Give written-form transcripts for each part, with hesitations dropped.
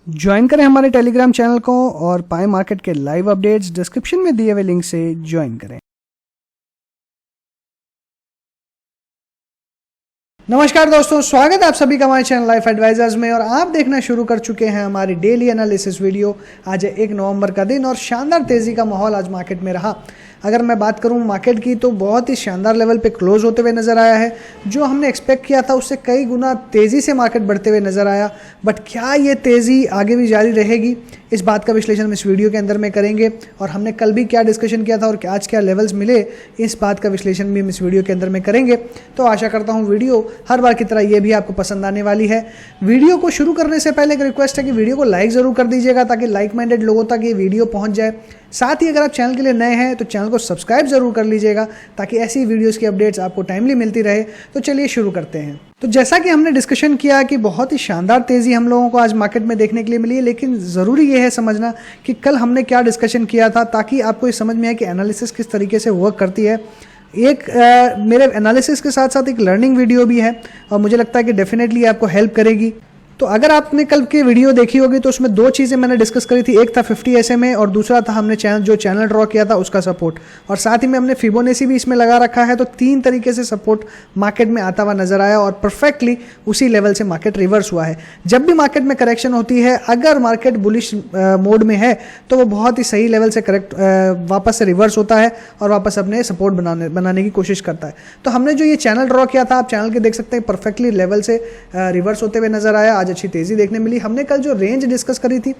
Join करें हमारे Telegram channel को और पाएं मार्केट के लाइव अपडेट्स। डिस्क्रिप्शन में दिए हुए लिंक से ज्वाइन करें। नमस्कार दोस्तों, स्वागत है आप सभी का हमारे चैनल लाइफ एडवाइजर्स में। और आप देखना शुरू कर चुके हैं हमारी डेली एनालिसिस वीडियो। आज है 1 नवंबर का दिन और शानदार तेज़ी का माहौल आज मार्केट में रहा। अगर मैं बात करूं मार्केट की तो बहुत ही शानदार लेवल पे क्लोज होते हुए नज़र आया है। जो हमने एक्सपेक्ट किया था उससे कई गुना तेज़ी से मार्केट बढ़ते हुए नज़र आया। बट क्या ये तेज़ी आगे भी जारी रहेगी, इस बात का विश्लेषण इस वीडियो के अंदर में करेंगे। और हमने कल भी क्या डिस्कशन किया था और आज क्या लेवल्स मिले, इस बात का विश्लेषण भी हम इस वीडियो के अंदर में करेंगे। तो आशा करता हूँ वीडियो हर बार की तरह ये भी आपको पसंद आने वाली है। वीडियो को शुरू करने से पहले एक रिक्वेस्ट है कि वीडियो को लाइक ज़रूर कर दीजिएगा ताकि लाइक माइंडेड लोगों तक ये वीडियो पहुंच जाए। साथ ही अगर आप चैनल के लिए नए हैं तो चैनल को सब्सक्राइब जरूर कर लीजिएगा ताकि ऐसी वीडियोस की अपडेट्स आपको टाइमली मिलती रहे। तो चलिए शुरू करते हैं। तो जैसा कि हमने डिस्कशन किया कि बहुत ही शानदार तेज़ी हम लोगों को आज मार्केट में देखने के लिए मिली है, लेकिन ज़रूरी ये है समझना कि कल हमने क्या डिस्कशन किया था ताकि आपको ये समझ में आए कि एनालिसिस किस तरीके से वर्क करती है। एक मेरे एनालिसिस के साथ साथ एक लर्निंग वीडियो भी है और मुझे लगता है कि डेफिनेटली आपको हेल्प करेगी। तो अगर आपने कल की वीडियो देखी होगी तो उसमें दो चीज़ें मैंने डिस्कस करी थी। एक था 50 SMA और दूसरा था हमने चैनल ड्रॉ किया था उसका सपोर्ट। और साथ ही में हमने फिबोनाची भी इसमें लगा रखा है। तो 3 तरीके से सपोर्ट मार्केट में आता हुआ नजर आया और परफेक्टली उसी लेवल से मार्केट रिवर्स हुआ है। जब भी मार्केट में करेक्शन होती है, अगर मार्केट बुलिश मोड में है तो वो बहुत ही सही लेवल से करेक्ट वापस से रिवर्स होता है और वापस अपने सपोर्ट बनाने की कोशिश करता है। तो हमने जो ये चैनल ड्रॉ किया था, आप चैनल के देख सकते हैं, परफेक्टली लेवल से रिवर्स होते हुए नजर आया। आज अच्छी तेजी देखने मिली। हमने कल जो रेंज डिस्कस करी थी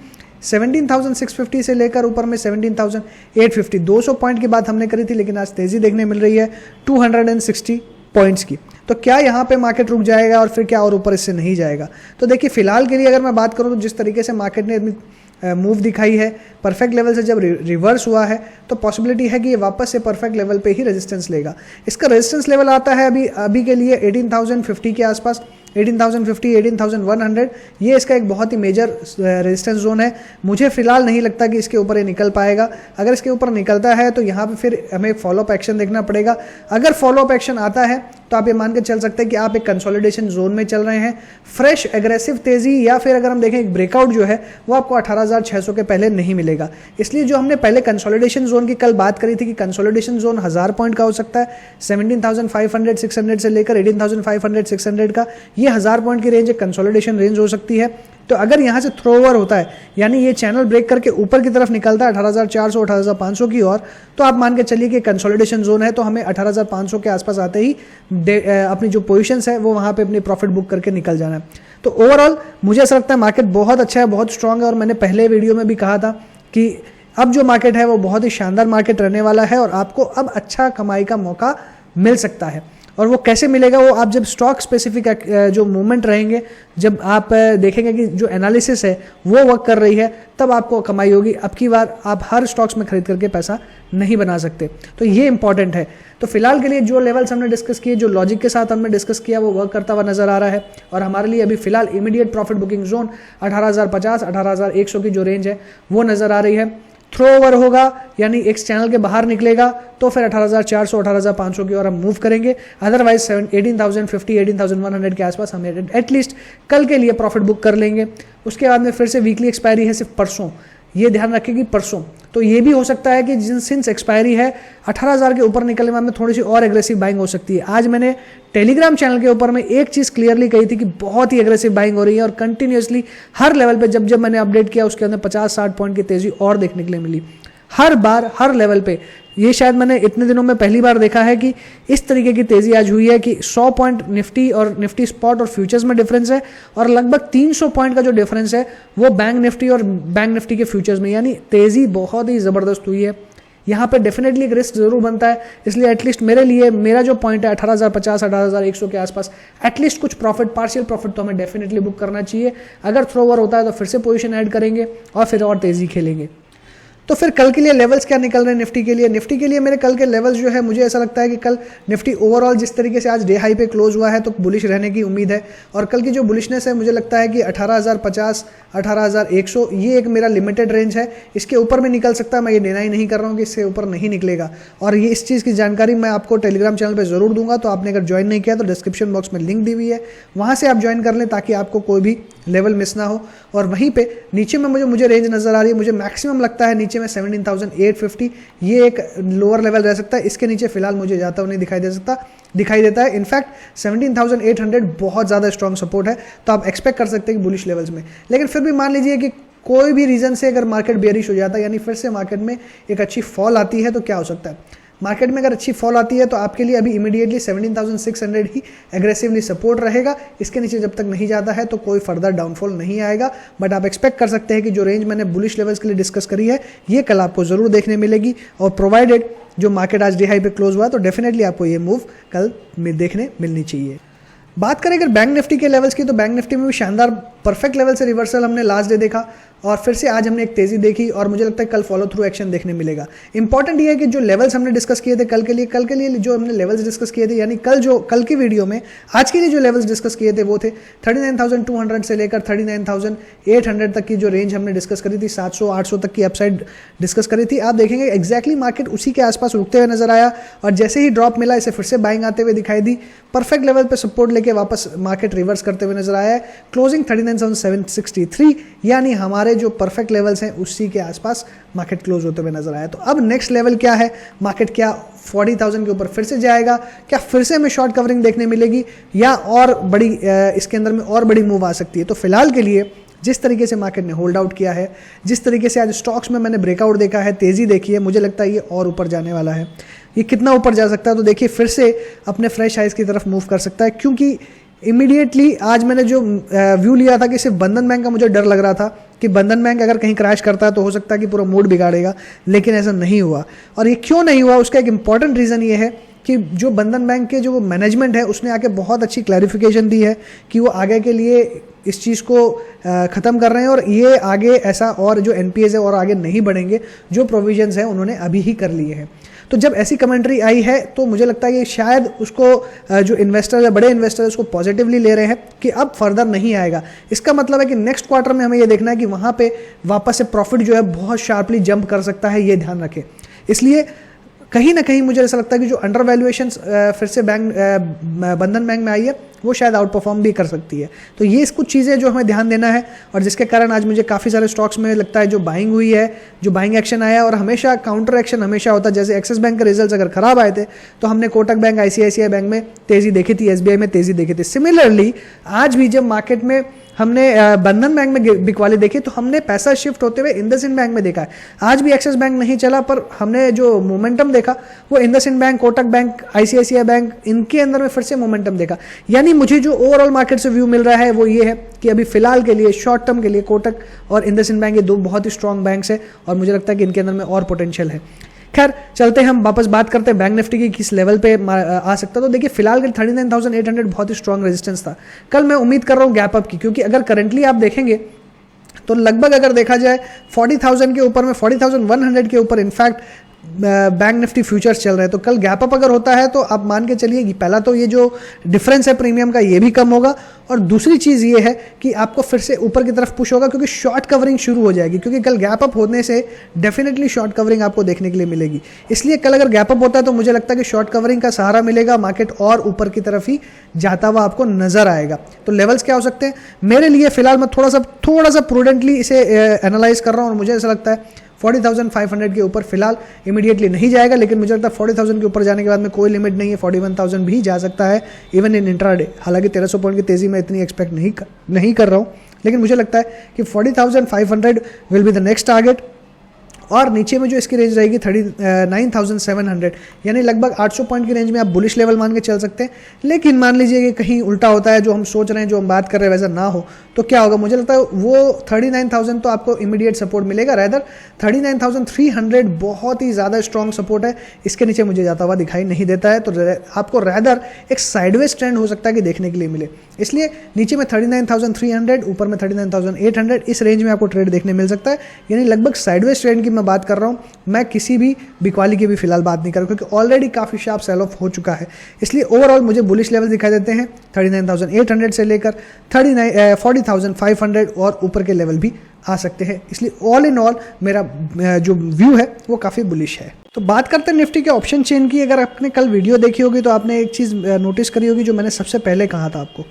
17,650 से लेकर ऊपर में 17,850, 200 पॉइंट की बात हमने करी थी, लेकिन आज तेजी देखने मिल रही है 260 पॉइंट्स की। तो क्या यहाँ पे मार्केट रुक जाएगा और फिर क्या और ऊपर इससे नहीं जाएगा? तो देखिए फिलहाल के लिए अगर मैं बात करूँ तो जिस तरीके से मार्केट ने मूव दिखाई है, परफेक्ट लेवल से जब रिवर्स हुआ है तो पॉसिबिलिटी है कि ये वापस से परफेक्ट लेवल पे ही रेजिस्टेंस लेगा। इसका रेजिस्टेंस लेवल आता है अभी के लिए 18,050 के आसपास, 18,050, 18,100। ये इसका एक बहुत ही मेजर रेजिस्टेंस जोन है। मुझे फिलहाल नहीं लगता कि इसके ऊपर ये निकल पाएगा। अगर इसके ऊपर निकलता है तो यहाँ पे फिर हमें फॉलोअप एक्शन देखना पड़ेगा। अगर फॉलोअप एक्शन आता है तो आप ये मान के चल सकते हैं कि आप एक कंसोलिडेशन जोन में चल रहे हैं। फ्रेश एग्रेसिव तेजी या फिर अगर हम देखें एक ब्रेकआउट जो है वो आपको 18,600 के पहले नहीं मिलेगा। इसलिए जो हमने पहले कंसोलिडेशन जोन की कल बात करी थी कि कंसोलिडेशन जोन 1000 पॉइंट का हो सकता है, 17,500 600 से लेकर 18,500 600 का, ये 1000 पॉइंट की रेंज एक कंसोलिडेशन रेंज हो सकती है। तो अगर यहाँ से थ्रो ओवर होता है, यानी ये चैनल ब्रेक करके ऊपर की तरफ निकलता है 18,400 18,500 की ओर, तो आप मान के चलिए कि कंसोलिडेशन जोन है। तो हमें 18,500 के आसपास आते ही अपनी जो पोजीशंस है वो वहाँ पे अपनी प्रॉफिट बुक करके निकल जाना है। तो ओवरऑल मुझे ऐसा लगता है मार्केट बहुत अच्छा है, बहुत स्ट्रांग है। और मैंने पहले वीडियो में भी कहा था कि अब जो मार्केट है वो बहुत ही शानदार मार्केट रहने वाला है और आपको अब अच्छा कमाई का मौका मिल सकता है। और वो कैसे मिलेगा, वो आप जब स्टॉक स्पेसिफिक जो मूवमेंट रहेंगे, जब आप देखेंगे कि जो एनालिसिस है वो वर्क कर रही है, तब आपको कमाई होगी। अब की बार आप हर स्टॉक्स में खरीद करके पैसा नहीं बना सकते, तो ये इंपॉर्टेंट है। तो फिलहाल के लिए जो लेवल्स हमने डिस्कस किए, जो लॉजिक के साथ हमने डिस्कस किया, वो वर्क करता हुआ नजर आ रहा है। और हमारे लिए अभी फिलहाल इमीडिएट प्रॉफिट बुकिंग जोन 18,050 18,100 की जो रेंज है वो नजर आ रही है। थ्रो ओवर होगा यानी एक चैनल के बाहर निकलेगा तो फिर 18,400 18,500 की ओर हम मूव करेंगे। अदरवाइज 18,050 18,100 के आसपास हम एटलीस्ट कल के लिए प्रॉफिट बुक कर लेंगे। उसके बाद में फिर से वीकली एक्सपायरी है सिर्फ परसों, ये ध्यान रखें कि परसों। तो ये भी हो सकता है कि सिंस एक्सपायरी है 18,000 के ऊपर निकलने में थोड़ी सी और एग्रेसिव बाइंग हो सकती है। आज मैंने टेलीग्राम चैनल के ऊपर में एक चीज़ क्लियरली कही थी कि बहुत ही एग्रेसिव बाइंग हो रही है और कंटिन्यूसली हर लेवल पे जब मैंने अपडेट किया उसके अंदर 50-60 पॉइंट की तेज़ी और देखने के लिए मिली। हर बार हर लेवल पे ये शायद मैंने इतने दिनों में पहली बार देखा है कि इस तरीके की तेजी आज हुई है कि 100 पॉइंट निफ्टी और निफ्टी स्पॉट और फ्यूचर्स में डिफरेंस है और लगभग 300 पॉइंट का जो डिफरेंस है वो बैंक निफ्टी और बैंक निफ्टी के फ्यूचर्स में, यानी तेजी बहुत ही ज़बरदस्त हुई है। यहाँ पे डेफिनेटली एक रिस्क जरूर बनता है। इसलिए एटलीस्ट मेरे लिए मेरा जो पॉइंट है 18,050 18,100 के आसपास, एटलीस्ट कुछ प्रॉफिट, पार्शियल प्रॉफिट तो हमें डेफिनेटली बुक करना चाहिए। अगर थ्रो ओवर होता है तो फिर से पोजीशन ऐड करेंगे और फिर और तेजी खेलेंगे। तो फिर कल के लिए लेवल्स क्या निकल रहे हैं निफ्टी के लिए? निफ्टी के लिए मेरे कल के लेवल्स जो है, मुझे ऐसा लगता है कि कल निफ्टी ओवरऑल जिस तरीके से आज डे हाई पे क्लोज हुआ है तो बुलिश रहने की उम्मीद है। और कल की जो बुलिशनेस है मुझे लगता है कि 18,050 18,100 ये एक मेरा लिमिटेड रेंज है। इसके ऊपर में निकल सकता है, मैं ये डिनाई नहीं कर रहा हूँ कि इससे ऊपर नहीं निकलेगा। और ये इस चीज़ की जानकारी मैं आपको टेलीग्राम चैनल पर जरूर दूंगा, तो आपने अगर ज्वाइन नहीं किया तो डिस्क्रिप्शन बॉक्स में लिंक दी हुई है, वहाँ से आप ज्वाइन कर लें ताकि आपको कोई भी लेवल मिस ना हो। और वहीं पे नीचे में मुझे रेंज नज़र आ रही है, मुझे मैक्सिमम लगता है नीचे में 17,850 ये एक लोअर लेवल रह सकता है। इसके नीचे फिलहाल मुझे जाता हुआ नहीं दिखाई देता है। इनफैक्ट 17,800 बहुत ज़्यादा स्ट्रॉन्ग सपोर्ट है, तो आप एक्सपेक्ट कर सकते हैं कि बुलिश लेवल्स में। लेकिन फिर भी मान लीजिए कि कोई भी रीज़न से अगर मार्केट बेयरिश हो जाता है, यानी फिर से मार्केट में एक अच्छी फॉल आती है, तो क्या हो सकता है? मार्केट में अगर अच्छी फॉल आती है तो आपके लिए अभी इमीडिएटली 17,600 ही एग्रेसिवली सपोर्ट रहेगा। इसके नीचे जब तक नहीं जाता है तो कोई फर्दर डाउनफॉल नहीं आएगा। बट आप एक्सपेक्ट कर सकते हैं कि जो रेंज मैंने बुलिश लेवल्स के लिए डिस्कस करी है ये कल आपको ज़रूर देखने मिलेगी। और प्रोवाइडेड जो मार्केट आज डे हाई पे क्लोज हुआ तो डेफिनेटली आपको ये मूव कल में देखने मिलनी चाहिए। बात करें अगर बैंक निफ्टी के लेवल्स की, तो बैंक निफ्टी में भी शानदार परफेक्ट लेवल से रिवर्सल हमने लास्ट डे देखा और फिर से आज हमने एक तेजी देखी और मुझे लगता है कल फॉलो थ्रू एक्शन देखने मिलेगा। इंपॉर्टेंट ये है कि जो लेवल्स हमने डिस्कस किए थे कल के लिए जो हमने लेवल्स डिस्कस किए थे, यानी कल की वीडियो में आज के लिए जो लेवल्स डिस्कस किए थे वो थे 39,200 से लेकर 39,800 तक की जो रेंज हमने डिस्कस करी थी, 700-800 तक की अपसाइड डिस्कस करी थी। आप देखेंगे एग्जैक्टली मार्केट उसी के आसपास रुकते हुए नजर आया और जैसे ही ड्रॉप मिला इसे फिर से बाइंग आते हुए दिखाई दी। परफेक्ट लेवल पे सपोर्ट लेके वापस मार्केट रिवर्स करते हुए नजर आया है। क्लोजिंग 39,763 यानी हमारे जो परफेक्ट लेवल्स हैं उसी के आसपास मार्केट क्लोज होते हुए नजर आया। तो अब नेक्स्ट लेवल क्या है? मार्केट क्या 40,000 के ऊपर फिर से जाएगा? क्या फिर से हमें शॉर्ट कवरिंग देखने मिलेगी या और बड़ी इसके अंदर में और बड़ी मूव आ सकती है? तो फिलहाल के लिए जिस तरीके से मार्केट ने होल्ड आउट किया है, जिस तरीके से आज स्टॉक्स में मैंने ब्रेकआउट देखा है, तेजी देखी है, मुझे लगता है ये और ऊपर जाने वाला है। ये कितना ऊपर जा सकता है? तो देखिए फिर से अपने फ्रेश हाइज की तरफ मूव कर सकता है, क्योंकि इमीडिएटली आज मैंने जो व्यू लिया था कि सिर्फ बंधन बैंक का मुझे डर लग रहा था कि बंधन बैंक अगर कहीं क्रैश करता है तो हो सकता है कि पूरा मूड बिगाड़ेगा, लेकिन ऐसा नहीं हुआ। और ये क्यों नहीं हुआ उसका एक इंपॉर्टेंट रीज़न ये है कि जो बंधन बैंक के जो मैनेजमेंट है उसने आके बहुत अच्छी क्लैरिफिकेशन दी है कि वो आगे के लिए इस चीज़ को ख़त्म कर रहे हैं और ये आगे ऐसा और जो एनपीएस है और आगे नहीं बढ़ेंगे, जो प्रोविजंस हैं उन्होंने अभी ही कर लिए हैं। तो जब ऐसी कमेंट्री आई है तो मुझे लगता है कि शायद उसको जो इन्वेस्टर या बड़े इन्वेस्टर उसको पॉजिटिवली ले रहे हैं कि अब फर्दर नहीं आएगा। इसका मतलब है कि नेक्स्ट क्वार्टर में हमें ये देखना है कि वहाँ पे वापस से प्रॉफिट जो है बहुत शार्पली जंप कर सकता है, ये ध्यान रखें। इसलिए कहीं ना कहीं मुझे ऐसा लगता है कि जो अंडर वैल्यूएशन फिर से बंधन बैंक में आई है वो शायद आउट परफॉर्म भी कर सकती है। तो ये कुछ चीज़ें जो हमें ध्यान देना है और जिसके कारण आज मुझे काफ़ी सारे स्टॉक्स में लगता है जो बाइंग हुई है, जो बाइंग एक्शन आया और हमेशा काउंटर एक्शन हमेशा होता है। जैसे एक्सिस बैंक के रिजल्ट्स अगर खराब आए थे तो हमने कोटक बैंक, आईसीआईसीआई बैंक में तेज़ी देखी थी, एसबीआई में तेज़ी देखी थी। सिमिलरली आज भी जब मार्केट में हमने बंधन बैंक में बिकवाली देखी तो हमने पैसा शिफ्ट होते हुए इंडसइंड बैंक में देखा है। आज भी एक्सिस बैंक नहीं चला पर हमने जो मोमेंटम देखा वो IndusInd bank, Kotak bank, ICICI bank, इनके अंदर में फिर से मोमेंटम देखा। यानी मुझे जो ओवरऑल मार्केट से व्यू मिल रहा है वो ये है कि अभी फिलहाल के लिए शॉर्ट टर्म के लिए कोटक और इंडसइंड बैंक ये दो बहुत ही स्ट्रॉन्ग बैंक्स है और मुझे लगता है कि इनके अंदर में और पोटेंशियल है। खैर चलते हैं हम वापस बात करते हैं बैंक निफ्टी की किस लेवल पे आ सकता है। तो देखिए फिलहाल के 39,800 बहुत ही स्ट्रॉन्ग रेजिस्टेंस था। कल मैं उम्मीद कर रहा हूँ गैप अप की, क्योंकि अगर करंटली आप देखेंगे तो लगभग अगर देखा जाए 40,000 के ऊपर में 40,100 के ऊपर इनफैक्ट बैंक निफ्टी फ्यूचर्स चल रहे हैं। तो कल गैप अप अगर होता है तो आप मान के चलिए कि पहला तो ये जो डिफरेंस है प्रीमियम का ये भी कम होगा और दूसरी चीज़ ये है कि आपको फिर से ऊपर की तरफ पुश होगा क्योंकि शॉर्ट कवरिंग शुरू हो जाएगी, क्योंकि कल गैप अप होने से डेफिनेटली शॉर्ट कवरिंग आपको देखने के लिए मिलेगी। इसलिए कल अगर गैप अप होता है तो मुझे लगता है कि शॉर्ट कवरिंग का सहारा मिलेगा, मार्केट और ऊपर की तरफ ही जाता हुआ आपको नजर आएगा। तो लेवल्स क्या हो सकते हैं मेरे लिए फिलहाल मैं थोड़ा सा प्रूडेंटली इसे एनालाइज कर रहा हूँ और मुझे ऐसा लगता है 40,500 के ऊपर फिलहाल इमीडिएटली नहीं जाएगा, लेकिन मुझे लगता है 40,000 के ऊपर जाने के बाद में कोई लिमिट नहीं है, 41,000 भी जा सकता है इवन इन इंट्राडे। हालांकि 1300 पॉइंट की तेजी में इतनी एक्सपेक्ट नहीं कर रहा हूँ, लेकिन मुझे लगता है कि 40,500 will be the next target. और नीचे में जो इसकी रेंज रहेगी 39,700 यानी लगभग 800 पॉइंट की रेंज में आप बुलिश लेवल मान के चल सकते हैं। लेकिन मान लीजिए कि कहीं उल्टा होता है, जो हम सोच रहे हैं, जो हम बात कर रहे हैं वैसा ना हो तो क्या होगा? मुझे लगता है वो 39,000 तो आपको इमीडिएट सपोर्ट मिलेगा, रैदर 39,300 बहुत ही ज़्यादा स्ट्रॉन्ग सपोर्ट है, इसके नीचे मुझे जाता हुआ दिखाई नहीं देता है। तो आपको रैदर एक साइडवेज ट्रेंड हो सकता है कि देखने के लिए मिले। इसलिए नीचे में 39,300, ऊपर में 39,800 इस रेंज में आपको ट्रेड देखने मिल सकता है, यानी लगभग साइडवेज ट्रेंड की मैं बात कर रहा हूँ, मैं किसी भी बिकवाली की भी फिलहाल बात नहीं कर रहा हूँ, क्योंकि ऑलरेडी काफ़ी शार्प सेल ऑफ हो चुका है। इसलिए ओवरऑल मुझे बुलिश लेवल दिखाई देते हैं 39,800 से लेकर 40,500 और ऊपर के लेवल भी आ सकते हैं। इसलिए ऑल इन ऑल मेरा जो व्यू है वो काफ़ी बुलिश है। तो बात करते हैं निफ्टी के ऑप्शन चेन की। अगर आपने कल वीडियो देखी होगी तो आपने एक चीज़ नोटिस करी होगी जो मैंने सबसे पहले कहा था आपको,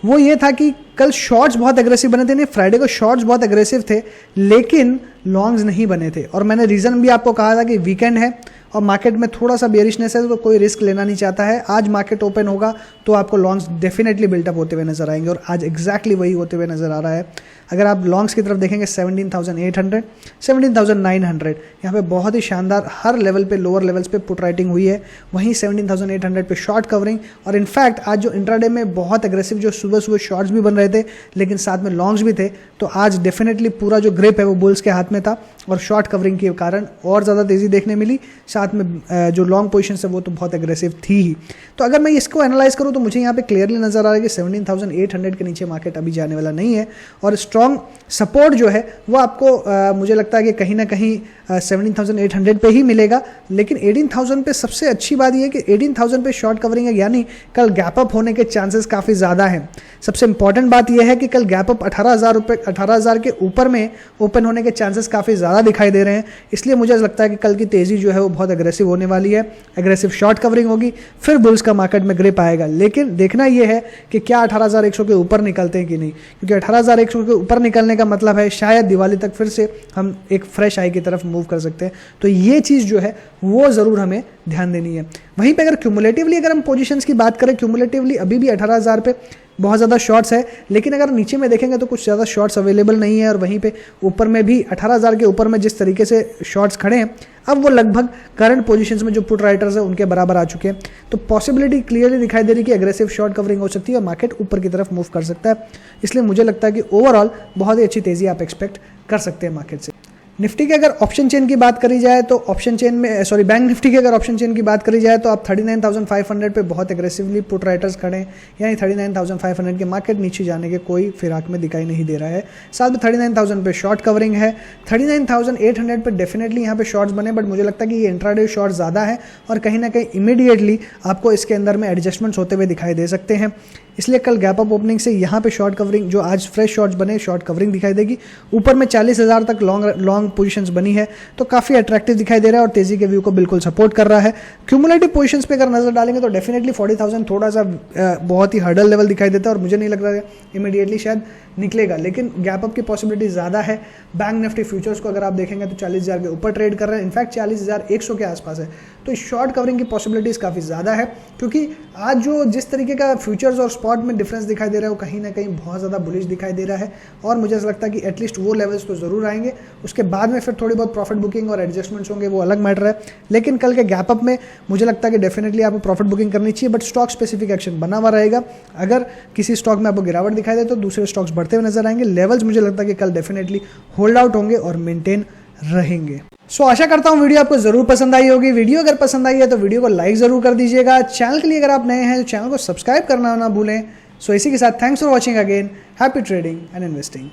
वो ये था कि कल शॉर्ट्स बहुत एग्रेसिव बने थे। नहीं, फ्राइडे को शॉर्ट्स बहुत एग्रेसिव थे लेकिन लॉन्ग्स नहीं बने थे। और मैंने रीज़न भी आपको कहा था कि वीकेंड है और मार्केट में थोड़ा सा बेरिशनेस है, तो कोई रिस्क लेना नहीं चाहता है। आज मार्केट ओपन होगा तो आपको लॉन्ग्स डेफिनेटली बिल्टअप होते हुए नजर आएंगे और आज एग्जैक्टली वही होते हुए नजर आ रहा है। अगर आप लॉन्ग्स की तरफ देखेंगे 17,800, 17,900, यहाँ पे बहुत ही शानदार हर लेवल पे, लोअर लेवल्स पे पुट राइटिंग हुई है। वहीं 17,800 पे शॉर्ट कवरिंग, और इनफैक्ट आज जो इंट्राडे में बहुत एग्रेसिव जो सुबह सुबह शॉर्ट्स भी बन रहे थे लेकिन साथ में लॉन्ग्स भी थे, तो आज डेफिनेटली पूरा जो ग्रिप है वो बुल्स के हाथ में था और शॉर्ट कवरिंग के कारण और ज़्यादा तेज़ी देखने मिली। साथ में जो लॉन्ग पोजीशन है वो तो बहुत एग्रेसिव थी ही। तो अगर मैं इसको एनालाइज करूँ तो मुझे यहाँ पे क्लियरली नजर आ रहा है कि 17,800 के नीचे मार्केट अभी जाने वाला नहीं है और स्ट्रॉन्ग सपोर्ट जो है वो आपको मुझे लगता है कि कहीं ना कहीं 17,800 पे ही मिलेगा। लेकिन 18,000 पे सबसे अच्छी बात यह है कि 18,000 पे शॉर्ट कवरिंग है, यानी कल गैप अप होने के चांसेस काफ़ी ज़्यादा हैं। सबसे इंपॉर्टेंट बात यह है कि कल गैप अप 18,000 के ऊपर में ओपन होने के चांसेस काफ़ी ज़्यादा दिखाई दे रहे हैं। इसलिए मुझे लगता है कि कल की तेज़ी जो है वो बहुत एग्रेसिव होने वाली है। एग्रेसिव शॉर्ट कवरिंग होगी, फिर बुल्स का मार्केट में ग्रिप आएगा। लेकिन देखना यह है कि क्या 18,100 के ऊपर निकलते हैं कि नहीं, क्योंकि 18,100 के ऊपर निकलने का मतलब है शायद दिवाली तक फिर से हम एक फ्रेश हाई की तरफ मूव कर सकते हैं। तो ये चीज़ जो है वो ज़रूर हमें ध्यान देनी है। वहीं पे अगर क्यूमुलेटिवली अगर हम पोजीशंस की बात करें, क्यूमुलेटिवली अभी भी 18,000 पे बहुत ज़्यादा शॉर्ट्स है, लेकिन अगर नीचे में देखेंगे तो कुछ ज़्यादा शॉर्ट्स अवेलेबल नहीं है। और वहीं पे ऊपर में भी 18,000 के ऊपर में जिस तरीके से शॉर्ट्स खड़े हैं, अब वो लगभग करंट पोजीशंस में जो पुट राइटर्स है उनके बराबर आ चुके हैं। तो पॉसिबिलिटी क्लियरली दिखाई दे रही है कि एग्रेसिव शॉर्ट कवरिंग हो सकती है और मार्केट ऊपर की तरफ मूव कर सकता है। इसलिए मुझे लगता है कि ओवरऑल बहुत ही अच्छी तेज़ी आप एक्सपेक्ट कर सकते हैं मार्केट से। निफ्टी के अगर ऑप्शन चेन की बात करी जाए तो ऑप्शन चेन में बैंक निफ्टी के अगर ऑप्शन चेन की बात करी जाए तो आप 39,500 पे बहुत एग्रेसिवली पुट राइटर्स खड़े हैं, यानी 39,500 के मार्केट नीचे जाने के कोई फिराक में दिखाई नहीं दे रहा है। साथ में 39,000 पे शॉर्ट कवरिंग है, 39,800 पे डेफिनेटली यहाँ पे शॉर्ट्स बने, बट मुझे लगता है कि ये इंट्राडे शॉर्ट ज़्यादा है और कहीं ना कहीं इमीडिएटली आपको इसके अंदर में एडजस्टमेंट्स होते हुए दिखाई दे सकते हैं। इसलिए कल गैप अप ओपनिंग से यहाँ पे शॉर्ट कवरिंग, जो आज फ्रेश शॉर्ट्स बने, शॉर्ट कवरिंग दिखाई देगी। ऊपर में 40,000 तक लॉन्ग पोजीशंस बनी है, तो काफ़ी अट्रैक्टिव दिखाई दे रहा है और तेज़ी के व्यू को बिल्कुल सपोर्ट कर रहा है। क्यूमुलेटिव पोजीशंस पे अगर नजर डालेंगे तो डेफिनेटली 40,000 थोड़ा सा बहुत ही हर्डल लेवल दिखाई देता है और मुझे नहीं लग रहा है इमीडिएटली शायद निकलेगा, लेकिन गैप अप की पॉसिबिलिटी ज़्यादा है। बैंक निफ्टी फ्यूचर्स को अगर आप देखेंगे तो 40,000 के ऊपर ट्रेड कर रहे हैं, इनफैक्ट 40,100 के आसपास है। तो शॉर्ट कवरिंग की पॉसिबिलिटीज़ काफ़ी ज़्यादा है, क्योंकि आज जो जिस तरीके का फ्यूचर्स और स्पॉट में डिफरेंस दिखाई दे रहा है वो कहीं ना कहीं बहुत ज़्यादा बुलिश दिखाई दे रहा है। और मुझे ऐसा लगता है कि एटलीस्ट वो लेवल्स तो ज़रूर आएंगे, उसके बाद में फिर थोड़ी बहुत प्रॉफिट बुकिंग और एडजस्टमेंट्स होंगे, वो अलग मैटर है। लेकिन कल के गैप अप में मुझे लगता है कि डेफिनेटली आपको प्रॉफिट बुकिंग करनी चाहिए, बट स्टॉक स्पेसिफिक एक्शन बना हुआ रहेगा। अगर किसी स्टॉक में आपको गिरावट दिखाई दे तो दूसरे स्टॉक्स बढ़ते हुए नजर आएंगे। लेवल्स मुझे लगता है कि कल डेफिनेटली होल्ड आउट होंगे और मेंटेन रहेंगे। आशा करता हूँ वीडियो आपको जरूर पसंद आई होगी। वीडियो अगर पसंद आई है तो वीडियो को लाइक जरूर कर दीजिएगा। चैनल के लिए अगर आप नए हैं तो चैनल को सब्सक्राइब करना ना भूलें। इसी के साथ thanks for watching again. Happy trading and investing.